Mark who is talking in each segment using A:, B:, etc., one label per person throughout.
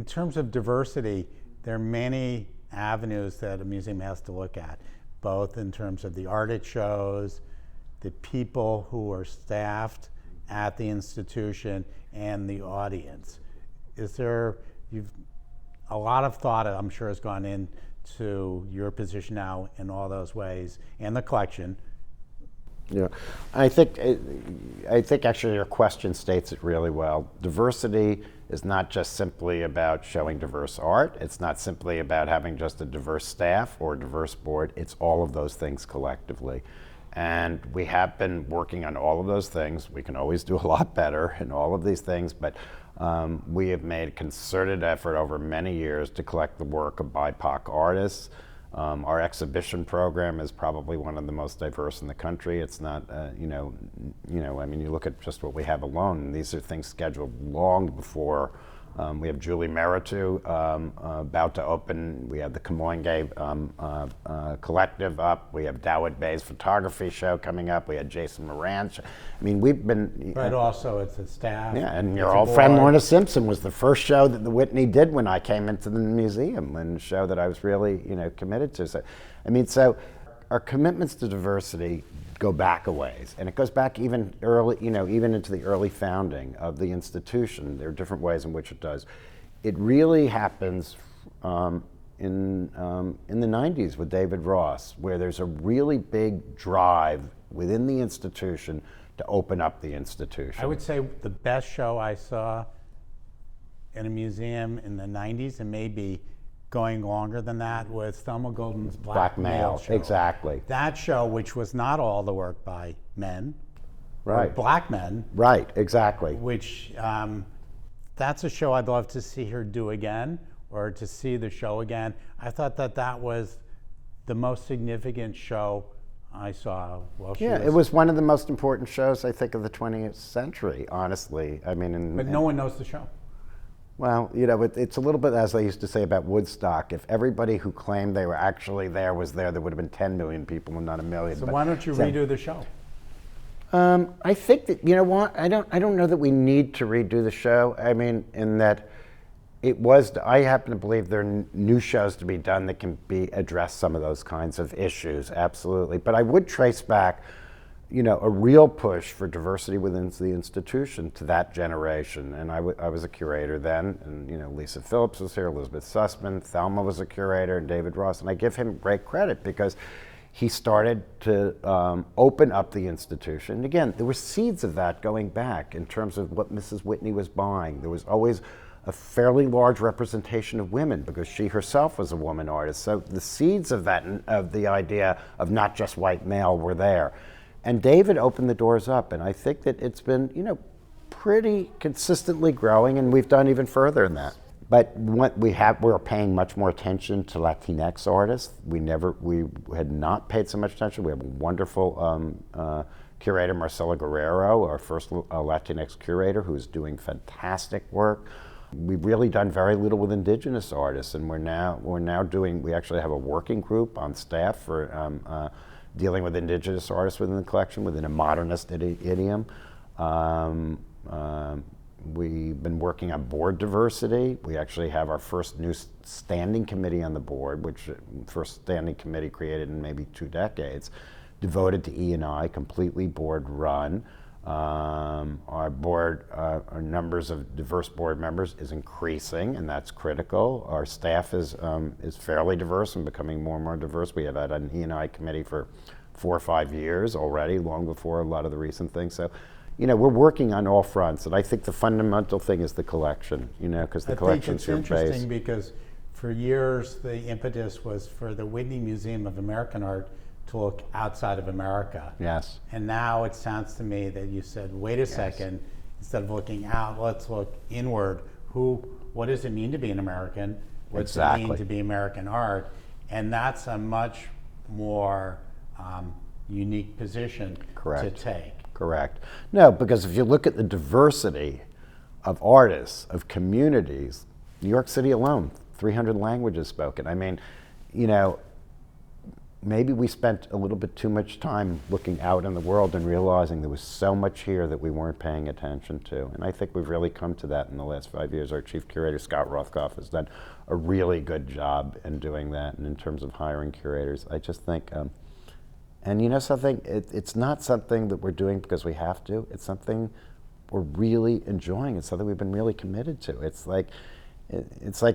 A: in terms of diversity, there are many avenues that a museum has to look at, both in terms of the art it shows, the people who are staffed at the institution, and the audience. A lot of thought, I'm sure, has gone into your position now in all those ways, and the collection.
B: Yeah, I think actually your question states it really well. Diversity is not just simply about showing diverse art. It's not simply about having just a diverse staff or a diverse board. It's all of those things collectively. And we have been working on all of those things. We can always do a lot better in all of these things, but we have made a concerted effort over many years to collect the work of BIPOC artists. Our exhibition program is probably one of the most diverse in the country. It's not, I mean, you look at just what we have alone, and these are things scheduled long before. We have Julie Meritu about to open. We have the Kamoinge Collective up. We have Dawit Bey's photography show coming up. We had Jason Moran's. I mean, we've been...
A: But also it's a staff.
B: Yeah, and your old friend Lorna Simpson was the first show that the Whitney did when I came into the museum, and a show that I was really, committed to. So, I mean, so our commitments to diversity go back a ways, and it goes back even early, even into the early founding of the institution. There are different ways in which it does. It really happens in the 90s with David Ross, where there's a really big drive within the institution to open up the institution.
A: I would say the best show I saw in a museum in the 90s, and maybe going longer than that, was Thelma Golden's Black Male show.
B: Exactly.
A: That show, which was not all the work by men,
B: right,
A: or black men.
B: Right, exactly.
A: Which, that's a show I'd love to see her do again, or to see the show again. I thought that was the most significant show I saw.
B: It was one of the most important shows, I think, of the 20th century, honestly. I mean,
A: but no one knows the show.
B: Well, it's a little bit as they used to say about Woodstock. If everybody who claimed they were actually there was there, there would have been 10 million people and not a million.
A: So why don't you redo the show?
B: I think that, I don't know that we need to redo the show. I mean, in that I happen to believe there are new shows to be done that can address some of those kinds of issues, absolutely. But I would trace back, a real push for diversity within the institution to that generation. And I was a curator then, and Lisa Phillips was here, Elizabeth Sussman, Thelma was a curator, and David Ross, and I give him great credit because he started to open up the institution. And again, there were seeds of that going back in terms of what Mrs. Whitney was buying. There was always a fairly large representation of women because she herself was a woman artist. So the seeds of that, of the idea of not just white male, were there. And David opened the doors up, and I think that it's been, pretty consistently growing, and we've done even further than that. But what we're paying much more attention to Latinx artists. We had not paid so much attention. We have a wonderful curator, Marcela Guerrero, our first Latinx curator, who's doing fantastic work. We've really done very little with indigenous artists, and we actually have a working group on staff for dealing with indigenous artists within the collection within a modernist idiom. We've been working on board diversity. We actually have our first new standing committee on the board, first standing committee created in maybe 2 decades, devoted to E&I, completely board run. Our board, our numbers of diverse board members is increasing, and that's critical. Our staff is fairly diverse and becoming more and more diverse. We have had an E&I committee for 4 or 5 years already, long before a lot of the recent things. So, we're working on all fronts, and I think the fundamental thing is the collection, because the collection's your base.
A: I think it's interesting because for years the impetus was for the Whitney Museum of American Art to look outside of America.
B: Yes.
A: And now it sounds to me that you said, wait a second, instead of looking out, let's look inward. What does it mean to be an American? What does it mean to be American art? And that's a much more unique position to take.
B: Correct. No, because if you look at the diversity of artists, of communities, New York City alone, 300 languages spoken. I mean, maybe we spent a little bit too much time looking out in the world and realizing there was so much here that we weren't paying attention to. And I think we've really come to that in the last 5 years. Our chief curator, Scott Rothkopf, has done a really good job in doing that. And in terms of hiring curators, I just think, and you know something, it's not something that we're doing because we have to. It's something we're really enjoying. It's something we've been really committed to. It's like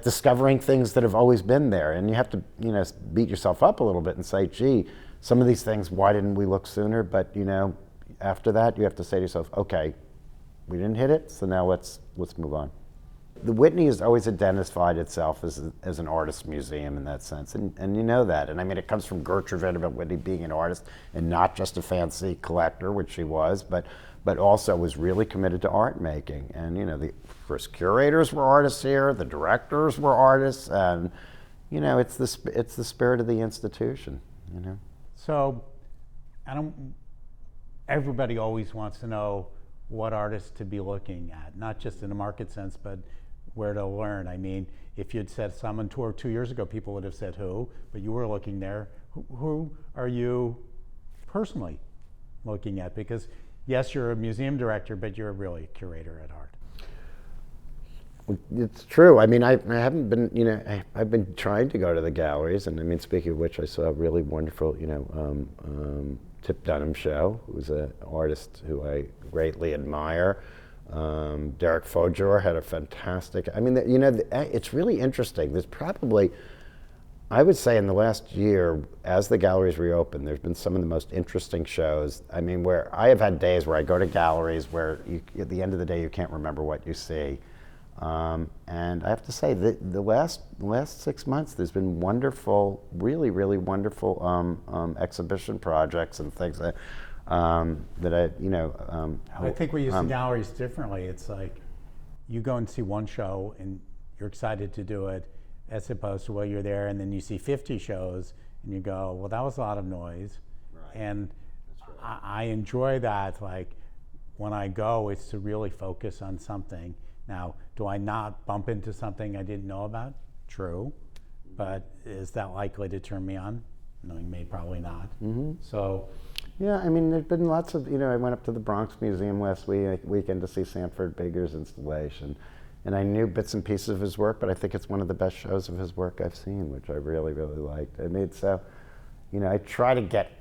B: discovering things that have always been there, and you have to, you know, beat yourself up a little bit and say, gee, some of these things, why didn't we look sooner? But, you know, after that, you have to say to yourself, okay, we didn't hit it, so now let's move on. The Whitney has always identified itself as an artist museum in that sense, and you know that. And I mean, it comes from Gertrude Vanderbilt Whitney being an artist and not just a fancy collector, which she was, but also was really committed to art making. And you know, the first curators were artists here, the directors were artists, and you know, it's the spirit of the institution. You know.
A: So, everybody always wants to know what artists to be looking at, not just in a market sense, but where to learn. I mean, if you'd said someone tour 2 years ago, people would have said who, but you were looking there. Who are you personally looking at? Because yes, you're a museum director, but you're really a curator at art.
B: It's true. I mean, I haven't been, you know, I've been trying to go to the galleries, and I mean, speaking of which, I saw a really wonderful, you know, Tip Dunham show, who's an artist who I greatly admire. Derek Fojor had a fantastic, I mean, you know, it's really interesting. There's probably, I would say in the last year, as the galleries reopen, there's been some of the most interesting shows. I mean, where I have had days where I go to galleries where at the end of the day, you can't remember what you see. And I have to say that the last 6 months, there's been wonderful, really, really wonderful exhibition projects and things that I, you know.
A: I think we use the galleries differently. It's like you go and see one show and you're excited to do it, as opposed to, well, you're there and then you see 50 shows and you go, well, that was a lot of noise.
B: Right.
A: And
B: That's right.
A: I enjoy that. Like when I go, it's to really focus on something. Now, do I not bump into something I didn't know about? True. But is that likely to turn me on? No, probably not.
B: Mm-hmm.
A: So.
B: Yeah, I mean, there's been lots of, you know, I went up to the Bronx Museum last weekend to see Sanford Bigger's installation. And I knew bits and pieces of his work, but I think it's one of the best shows of his work I've seen, which I really, really liked. I mean, so, you know, I try to get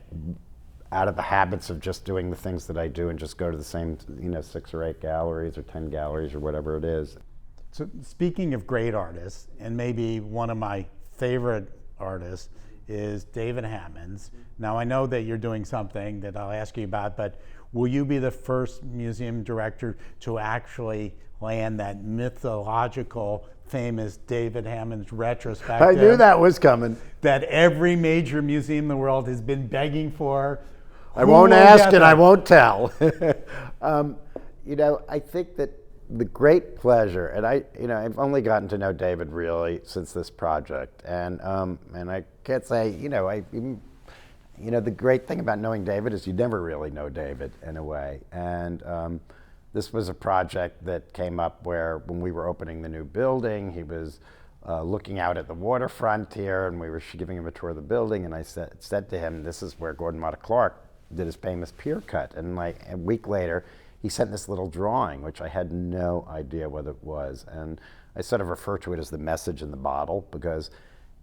B: out of the habits of just doing the things that I do and just go to the same, you know, 6 or 8 galleries or 10 galleries or whatever it is.
A: So speaking of great artists, and maybe one of my favorite artists is David Hammons. Now I know that you're doing something that I'll ask you about, but will you be the first museum director to actually land that mythological, famous David Hammons retrospective?
B: I knew that was coming.
A: That every major museum in the world has been begging for.
B: I won't ask and I won't tell. You know, I think that the great pleasure, and I've only gotten to know David really since this project, and I can't say, the great thing about knowing David is you never really know David in a way, and this was a project that came up where when we were opening the new building, he was looking out at the waterfront here, and we were giving him a tour of the building, and I said to him, this is where Gordon Motta Clark did his famous pier cut, and like a week later, he sent this little drawing, which I had no idea what it was. And I sort of refer to it as the message in the bottle because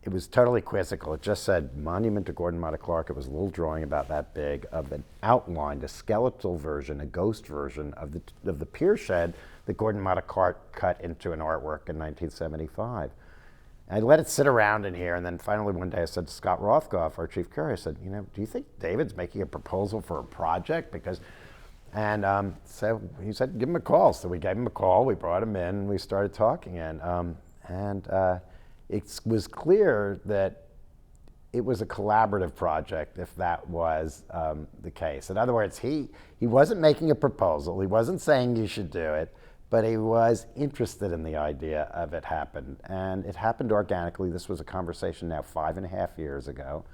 B: it was totally quizzical. It just said, Monument to Gordon Motta Clark. It was a little drawing about that big of an outlined, a skeletal version, a ghost version of the pier shed that Gordon Motta Clark cut into an artwork in 1975. I let it sit around in here, and then finally one day I said to Scott Rothkopf, our chief curator, I said, do you think David's making a proposal for a project? And so he said, give him a call. So we gave him a call, we brought him in, and we started talking. And it was clear that it was a collaborative project if that was the case. In other words, he wasn't making a proposal, he wasn't saying you should do it, but he was interested in the idea of it happened. And it happened organically. This was a conversation now 5.5 years ago.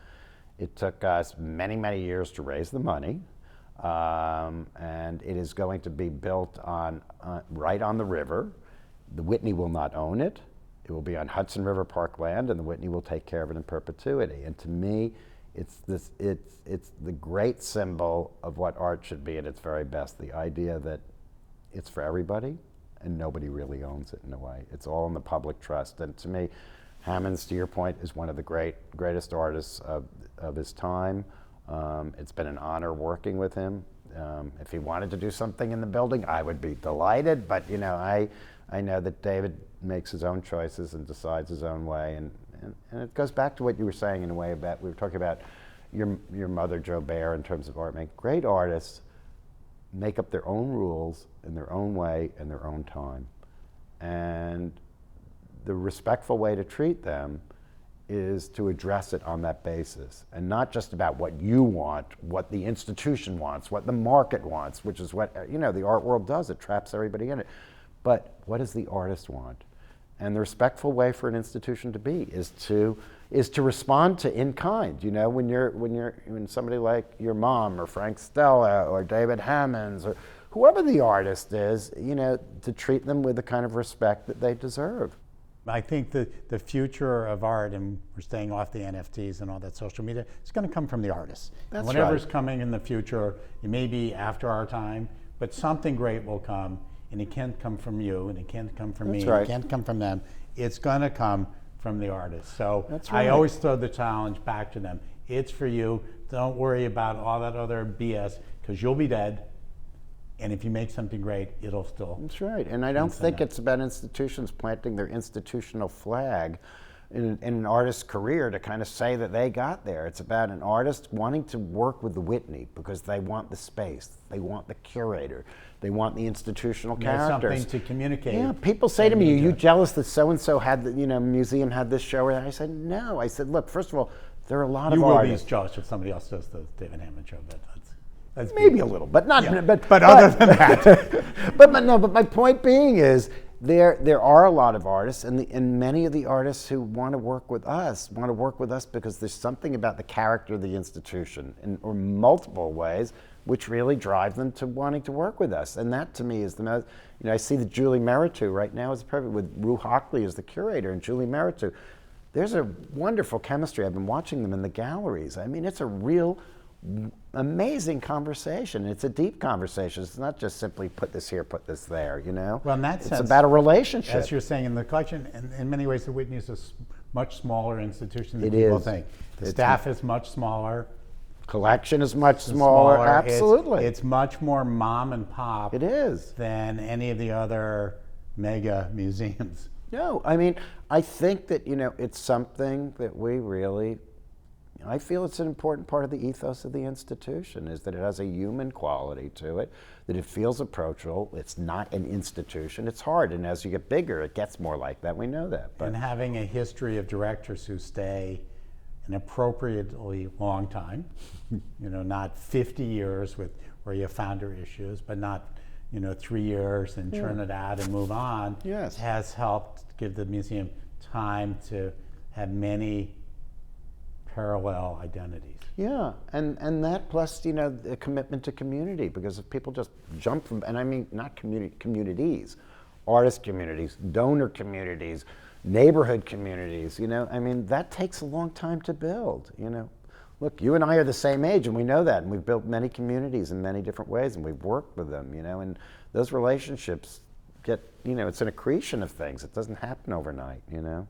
B: It took us many, many years to raise the money. And it is going to be built on right on the river. The Whitney will not own it. It will be on Hudson River Park land, and the Whitney will take care of it in perpetuity. And to me, it's the great symbol of what art should be at its very best. The idea that it's for everybody and nobody really owns it in a way. It's all in the public trust. And to me, Hammonds, to your point, is one of the greatest artists of his time. It's been an honor working with him. If he wanted to do something in the building, I would be delighted. But you know, I know that David makes his own choices and decides his own way. And it goes back to what you were saying in a way about, we were talking about your mother, Jo Baer, in terms of art making. Great artists make up their own rules in their own way in their own time. And the respectful way to treat them is to address it on that basis, and not just about what you want, what the institution wants, what the market wants, which is what, you know, the art world does. It traps everybody in it. But what does the artist want? And the respectful way for an institution to be is to respond to in kind. You know, when somebody like your mom or Frank Stella or David Hammonds or whoever the artist is, you know, to treat them with the kind of respect that they deserve.
A: I think the future of art, and we're staying off the NFTs and all that social media, it's going to come from the artists.
B: That's
A: and whatever's
B: right.
A: coming in the future, it may be after our time, but something great will come, and it can't come from you, and it can't come from
B: That's
A: me,
B: right.
A: and it can't come from them. It's going to come from the artists. So
B: That's right.
A: I always throw the challenge back to them. It's for you. Don't worry about all that other BS, because you'll be dead. And if you make something great, it'll still.
B: That's right. And I don't think it's about institutions planting their institutional flag in an artist's career to kind of say that they got there. It's about an artist wanting to work with the Whitney because they want the space, they want the curator, they want the institutional characters.
A: Something to communicate.
B: Yeah, people say to me, "Are you jealous that so-and-so had the, you know, museum had this show?" And I said, "No." I said, "Look, first of all, there are a lot of artists."
A: You will be jealous if somebody else does the David Hammond show, but that's
B: maybe a little, but not.
A: Yeah.
B: But
A: other than that,
B: but my point being is there are a lot of artists, and many of the artists who want to work with us because there's something about the character of the institution, or multiple ways, which really drive them to wanting to work with us. And that to me is the most. You know, I see that Julie Meritou right now is perfect with Rue Hockley as the curator, and Julie Meritou. There's a wonderful chemistry. I've been watching them in the galleries. I mean, it's a real amazing conversation. It's a deep conversation. It's not just simply put this here, put this there, you know?
A: Well, in that sense,
B: it's about a relationship.
A: As you're saying in the collection, in many ways, the Whitney is a much smaller institution than
B: It
A: people
B: is.
A: think. The staff is much smaller.
B: Collection is much smaller. Absolutely.
A: It's much more mom and pop.
B: It is.
A: Than any of the other mega museums.
B: No, I mean, I think that, you know, it's something that we really, I feel it's an important part of the ethos of the institution, is that it has a human quality to it, that it feels approachable. It's not an institution. It's hard, and as you get bigger, it gets more like that. We know that. But
A: and having a history of directors who stay an appropriately long time, you know, not 50 years where you have founder issues, but not, you know, 3 years and churn it out and move on,
B: Yes.
A: has helped give the museum time to have many parallel identities.
B: yeah, and that plus, you know, a commitment to community, because if people just jump from, and I mean not communities, artist communities, donor communities, neighborhood communities, you know, I mean, that takes a long time to build, you know. Look, you and I are the same age, and we know that, and we've built many communities in many different ways, and we've worked with them, you know, and those relationships get, you know, it's an accretion of things. It doesn't happen overnight, you know.